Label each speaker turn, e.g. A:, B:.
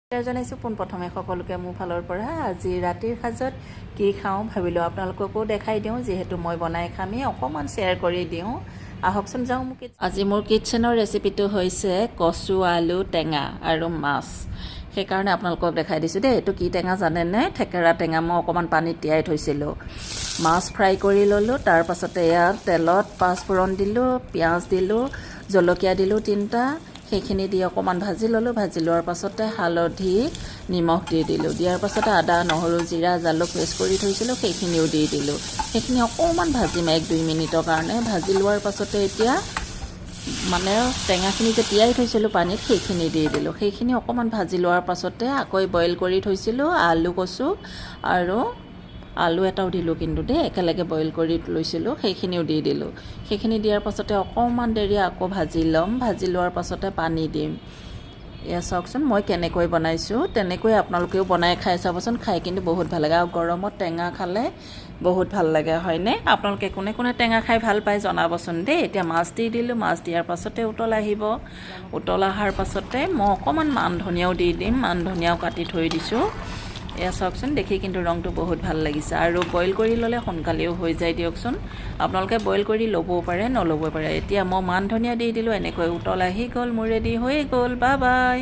A: জনাইছোঁ পোনপ্ৰথমে সকলোকে মোৰ ফালৰ পৰা আজি ৰাতিৰ সাজত কি খাওঁ ভাবিলোঁ আপোনালোককো দেখাই দিওঁ, যিহেতু মই বনাই খামেই অকণমান শ্বেয়াৰ কৰি দিওঁ। আহকচোন যাওঁ। আজি মোৰ কিটচেনৰ ৰেচিপিটো হৈছে কচু, আলু, টেঙা আৰু মাছ। সেইকাৰণে আপোনালোকক দেখাই দিছোঁ দেই। এইটো কি টেঙা জানেনে? থেকেৰা টেঙা। মই অকণমান পানীত তিয়াই থৈছিলোঁ। মাছ ফ্ৰাই কৰি ল'লোঁ। তাৰপাছতে ইয়াত তেলত পাঁচফোৰণ দিলোঁ, পিঁয়াজ দিলোঁ, জলকীয়া দিলোঁ 3টা। সেইখিনি দি অকণমান ভাজি ল'লোঁ। ভাজি লোৱাৰ পাছতে হালধি, নিমখ দি দিলোঁ। দিয়াৰ পাছতে আদা, নহৰু, জিৰা, জালুক পেষ্ট কৰি থৈছিলোঁ, সেইখিনিও দি দিলোঁ। সেইখিনি অকণমান ভাজিম 1-2 মিনিটৰ কাৰণে। ভাজি লোৱাৰ পাছতে এতিয়া টেঙাখিনি যে তিয়াই থৈছিলোঁ পানীত, সেইখিনি দি দিলোঁ। সেইখিনি অকণমান ভাজি লোৱাৰ পাছতে আকৌ বইল কৰি থৈছিলোঁ আলু, কচু আৰু আলু এটাও দিলোঁ কিন্তু দেই, একেলগে বইল কৰি লৈছিলোঁ, সেইখিনিও দি দিলোঁ। সেইখিনি দিয়াৰ পাছতে অকণমান দেৰি আকৌ ভাজি ল'ম। ভাজি লোৱাৰ পাছতে পানী দিম। এয়া চাওকচোন মই কেনেকৈ বনাইছোঁ, তেনেকৈ আপোনালোকেও বনাই খাই চাবচোন। খাই কিন্তু বহুত ভাল লাগে, আৰু গৰমত টেঙা খালে বহুত ভাল লাগে, হয়নে? আপোনালোকে কোনে কোনে টেঙা খাই ভাল পায় জনাবচোন দেই। এতিয়া মাছ দি দিলোঁ। মাছ দিয়াৰ পাছতে উতল আহিব। উতল অহাৰ পাছতে মই অকণমান মান ধনিয়াও দি দিম। মান ধনিয়াও কাটি থৈ দিছোঁ। এয়া চাওকচোন, দেখি কিন্তু ৰংটো বহুত ভাল লাগিছে। আৰু বইল কৰি ল'লে সোনকালেও হৈ যায় দিয়কচোন। আপোনালোকে বইল কৰি ল'বও পাৰে, নল'বও পাৰে। এতিয়া মই মান ধনিয়া দি দিলোঁ। এনেকৈ উতল আহি গ'ল, মোৰ ৰেডি হৈ গ'ল। Bye bye.